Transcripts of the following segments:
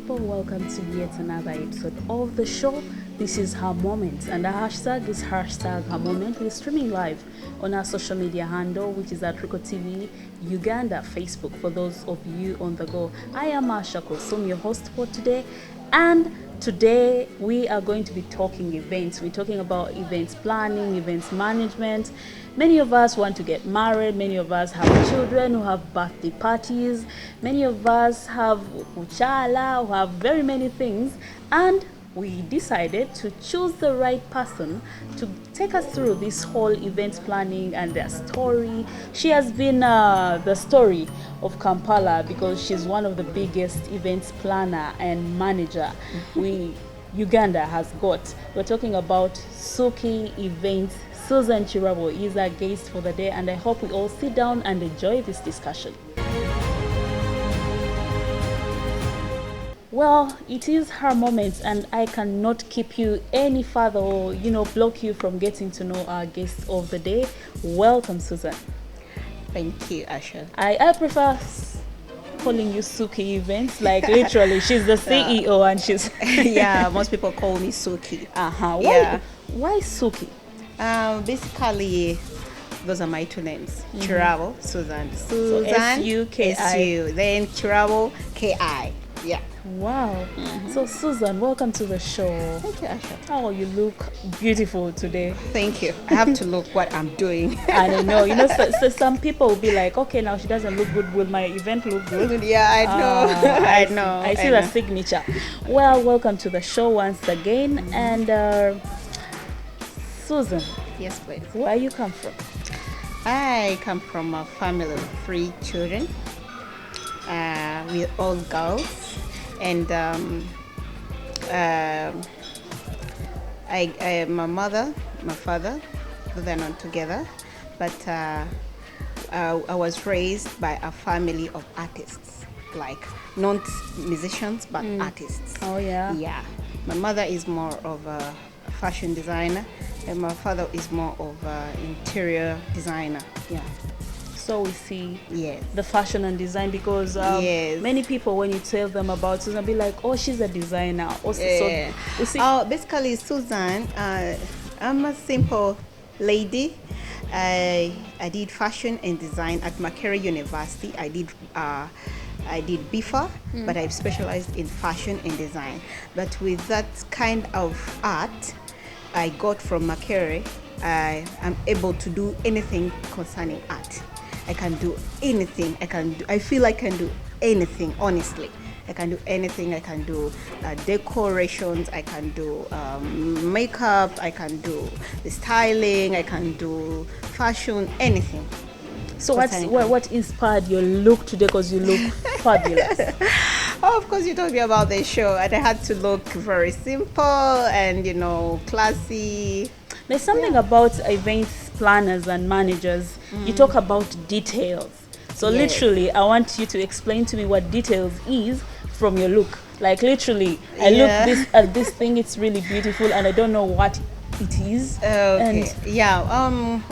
people, welcome to yet another episode of the show. This is Her Moment, and the hashtag is hashtag Her Moment. We're streaming live on our social media handle, which is at Rico TV, Uganda, Facebook, for those of you on the go. I am Asha Kosum, your host for today, and today we are going to be talking events. We're talking about events planning, events management. Many of us want to get married. Many of us have children who have birthday parties. Many of us have kuchala, who have very many things. And we decided to choose the right person to take us through this whole event planning and their story. She has been the story of Kampala because she's one of the biggest events planner and manager Uganda has got. We're talking about Suki Events. Susan Kirabo is our guest for the day, and I hope we all sit down and enjoy this discussion. Well, it is her moment, and I cannot keep you any further or, block you from getting to know our guest of the day. Welcome, Susan. Thank you, Asha. I prefer calling you Suki Events, like literally, she's the CEO and she's... Yeah, most people call me Suki. Why Suki? Basically, those are my two names. Kirabo, Susan. So S-U-K-I. S-U, then Kirabo, K-I. Yeah. Wow. So Susan, welcome to the show. Thank you, Asha. Oh, you look beautiful today. Thank you. I have to look what I'm doing. And I know, so some people will be like, okay, now she doesn't look good. Will my event look good? Yeah, I know. I know. I see the signature. Well, welcome to the show once again. And Susan. Yes, please. Where you come from? I come from a family of 3 children. We're all girls, and my mother, my father, they're not together, but I was raised by a family of artists, like not musicians but artists. Oh yeah. Yeah. My mother is more of a fashion designer, and my father is more of an interior designer. Yeah. So we see yes. the fashion and design, because many people, when you tell them about Susan, be like, oh, she's a designer. Also, yeah. So we see. Basically, Susan, I'm a simple lady. I did fashion and design at Makerere University. I did BIFA, but I've specialized in fashion and design. But with that kind of art I got from Makerere, I am able to do anything concerning art. I can do anything. I feel I can do anything, honestly. I can do anything. I can do decorations. I can do makeup. I can do the styling. I can do fashion, anything. So what inspired your look today? Because you look fabulous. Oh, of course, you told me about the show, and I had to look very simple and, classy. There's something about events planners and managers. You talk about details. So literally, I want you to explain to me what details is from your look. Like literally, I look at this thing. It's really beautiful, and I don't know what it is. Okay.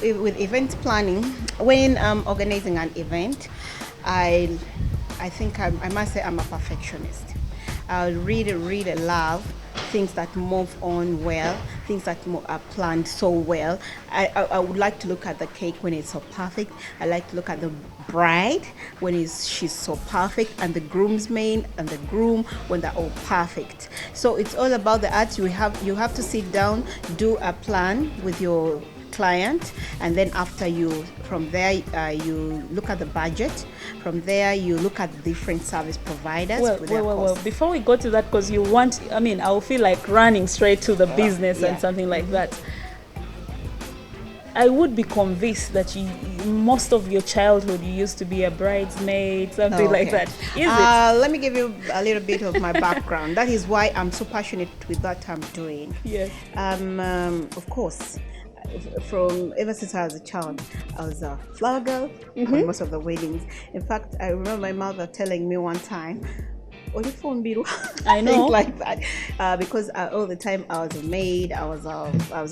With event planning, when I'm organizing an event, I think I must say I'm a perfectionist. I really love things that move on well, things that are planned so well. I would like to look at the cake when it's so perfect. I like to look at the bride when she's so perfect, and the groomsmen and the groom when they're all perfect. So it's all about the art. You have to sit down, do a plan with your client, and then after from there you look at the budget. From there you look at the different service providers. Well, before we go to that, because I'll feel like running straight to the business and something like that. I would be convinced that most of your childhood you used to be a bridesmaid, something like that. Is it? Let me give you a little bit of my background. That is why I'm so passionate with what I'm doing. Yes. Of course, ever since I was a child, I was a flower girl on most of the weddings. In fact, I remember my mother telling me one time, I know. Things like that. Because all the time I was a maid, I was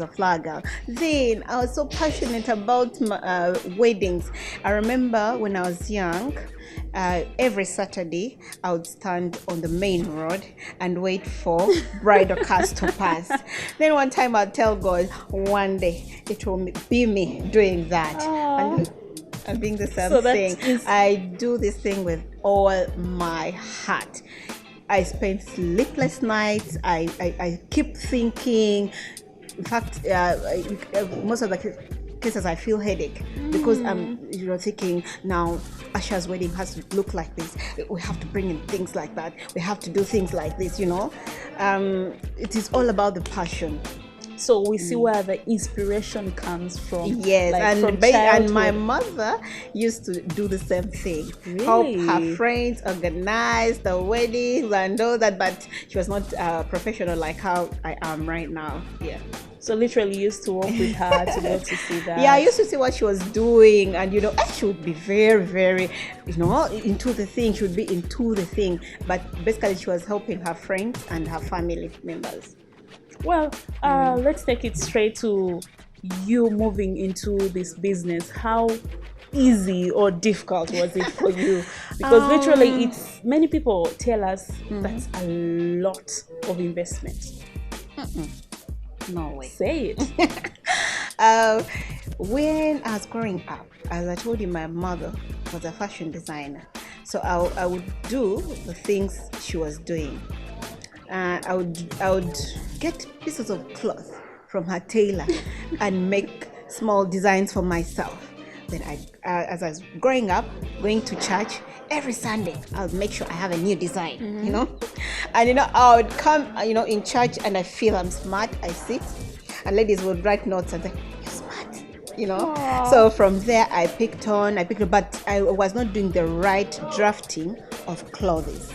a flower girl. Then I was so passionate about weddings. I remember when I was young, every Saturday I would stand on the main road and wait for bridal cars to pass. Then one time I'd tell God, one day it will be me doing that. And being the same thing. I do this thing with all my heart. I spend sleepless nights. I keep thinking. In fact, most of the cases I feel headache because I'm thinking now Asha's wedding has to look like this. We have to bring in things like that. We have to do things like this. It is all about the passion. So we see where the inspiration comes from. Yes, and my mother used to do the same thing. Really? Help her friends organize the weddings and all that, but she was not professional like how I am right now. Yeah. So literally used to work with her to go to see that. Yeah, I used to see what she was doing, and she would be very, very, into the thing. She would be into the thing, but basically she was helping her friends and her family members. Well, let's take it straight to you moving into this business. How easy or difficult was it for you? Because literally, many people tell us that's a lot of investment. No way. Say it. When I was growing up, as I told you, my mother was a fashion designer, so I would do the things she was doing. I would get pieces of cloth from her tailor and make small designs for myself. Then as I was growing up, going to church every Sunday, I would make sure I have a new design, And I would come, in church and I feel I'm smart. I sit, and ladies would write notes and say, "You're smart," Aww. So from there, I picked, but I was not doing the right drafting of clothes.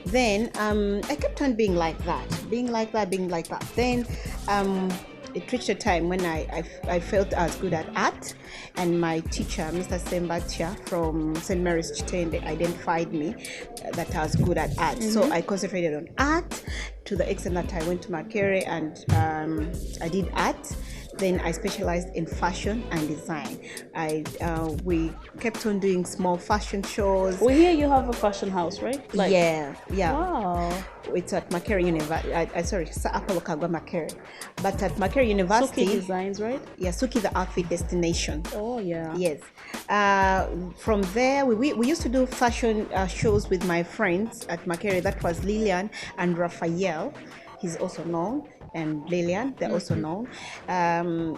Then I kept on being like that. Then it reached a time when I felt I was good at art, and my teacher, Mr. Sembatia from St. Mary's Chitende, identified me that I was good at art. So I concentrated on art to the extent that I went to Makerere and I did art. Then I specialized in fashion and design. We kept on doing small fashion shows. We hear you have a fashion house, right? Yeah. Wow. It's at Makerere University. Sorry, Apollo Kagwa Makerere. But at Makerere University. Suki Designs, right? Yeah, Suki the outfit destination. Oh yeah. Yes. From there, we used to do fashion shows with my friends at Makerere. That was Lillian and Raphael. He's also known. And Lillian, they're also known.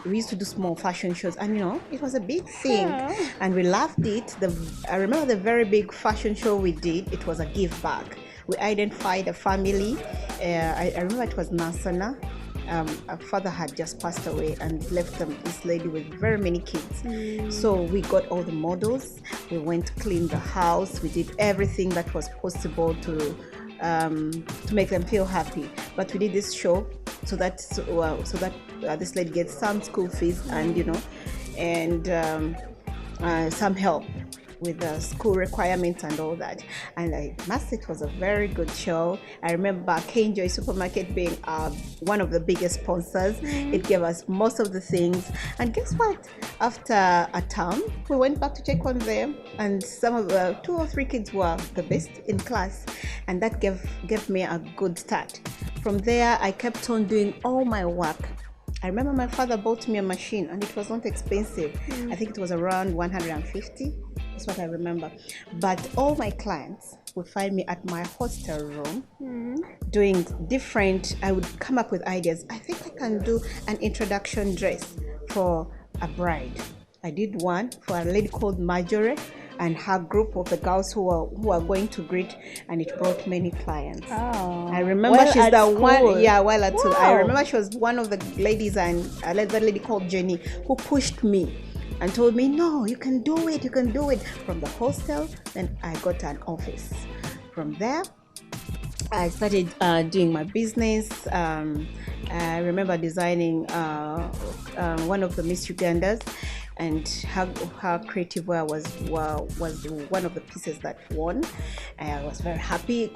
We used to do small fashion shows, and it was a big thing, and we loved it. I remember the very big fashion show we did. It was a give back. We identified a family. I remember it was Nasana. Our father had just passed away and left this lady with very many kids. So we got all the models. We went to clean the house. We did everything that was possible to make them feel happy. But we did this show so that this lady gets some school fees and some help with the school requirements and all that. And I must say it was a very good show. I remember Kenjoy Supermarket being one of the biggest sponsors. It gave us most of the things. And guess what? After a term, we went back to check on them, and some of the 2 or 3 kids were the best in class, and that gave me a good start. From there, I kept on doing all my work. I remember my father bought me a machine, and it was not expensive. I think it was around 150. That's what I remember. But all my clients would find me at my hostel room doing different. I would come up with ideas. I think I can do an introduction dress for a bride. I did one for a lady called Marjorie and her group of the girls who are going to greet, and it brought many clients. Oh, I remember she's the one. Yeah, while at school, I remember she was one of the ladies, and that lady called Jenny, who pushed me and told me, "No, you can do it. You can do it." From the hostel, then I got an office. From there, I started doing my business. I remember designing one of the Miss Ugandas. and her creative wear was one of the pieces that won. I was very happy.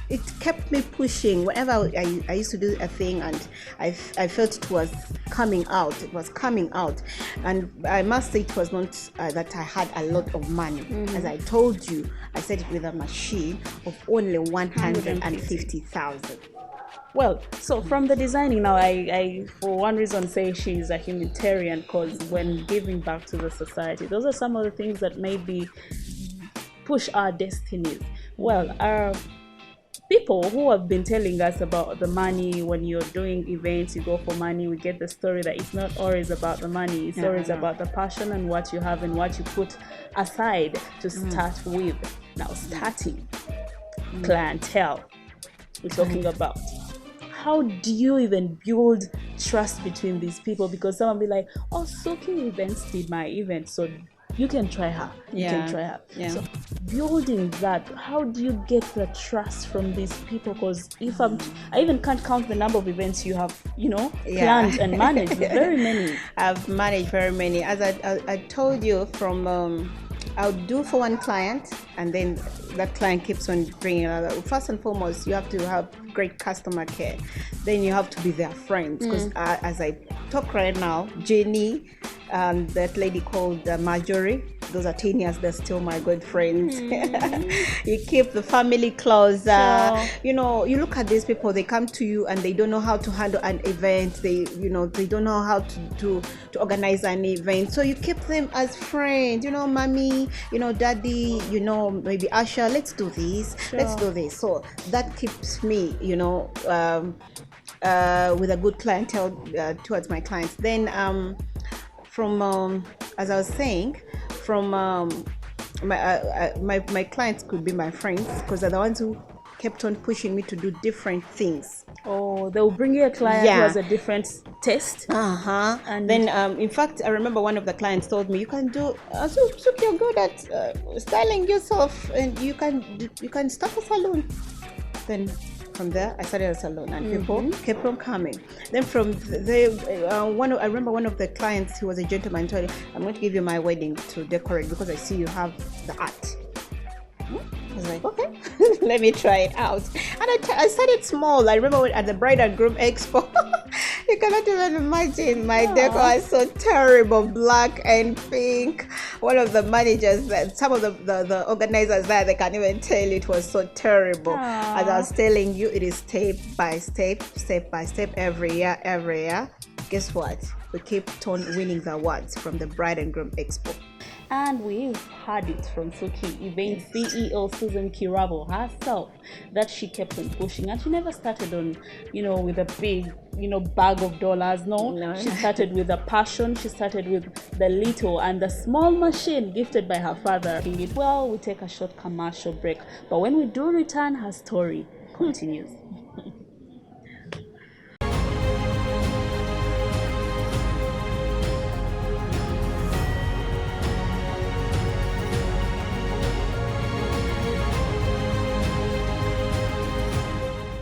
It kept me pushing. Whenever I used to do a thing, and I felt it was coming out. It was coming out, and I must say it was not that I had a lot of money. As I told you, I said it with a machine of only 150,000. Well, so from the designing now, I for one reason say she's a humanitarian, because when giving back to the society, those are some of the things that maybe push our destinies. Well, people who have been telling us about the money, when you're doing events, you go for money, we get the story that it's not always about the money, it's always about the passion and what you have and what you put aside to start with. Now, starting clientele, we're talking about. How do you even build trust between these people? Because someone be like, oh, Suki Events did my event, so you can try her. You can try her. Yeah. So building that, how do you get the trust from these people? Because I even can't count the number of events you have, planned and managed. Very many. I've managed very many. As I told you, from I'll do for one client, and then that client keeps on bringing another. First and foremost, you have to have great customer care. Then you have to be their friends, because as I talk right now, Jenny and that lady called Marjorie, those are 10 years, they're still my good friends. You keep the family closer. Sure. You look at these people, they come to you and they don't know how to handle an event. They don't know how to organize an event. So you keep them as friends, mommy, daddy, maybe Asha, let's do this. Sure. Let's do this. So that keeps me, with a good clientele towards my clients. Then from as I was saying, from my clients could be my friends, because they're the ones who kept on pushing me to do different things. Oh, they'll bring you a client who has a different taste. And then in fact, I remember one of the clients told me, you can do Suki, you're good at styling yourself, and you can start a salon. Then from there, I started a salon, and people kept on coming. Then from I remember one of the clients, he was a gentleman, told me, I'm going to give you my wedding to decorate because I see you have the art. I was like, okay, let me try it out. And I started small. I remember at the Bride and Groom Expo, you cannot even imagine, my decor was so terrible, black and pink. One of the managers, some of the organizers there, they can't even tell it was so terrible. As I was telling you, it is step by step, every year. Guess what? We kept on winning the awards from the Bride and Groom Expo. And we've heard it from Suki Event CEO Susan Kirabo herself, that she kept on pushing, and she never started on, with a big, bag of dollars. No. She started with a passion. She started with the little and the small machine gifted by her father. Well, we take a short commercial break, but when we do return, her story continues.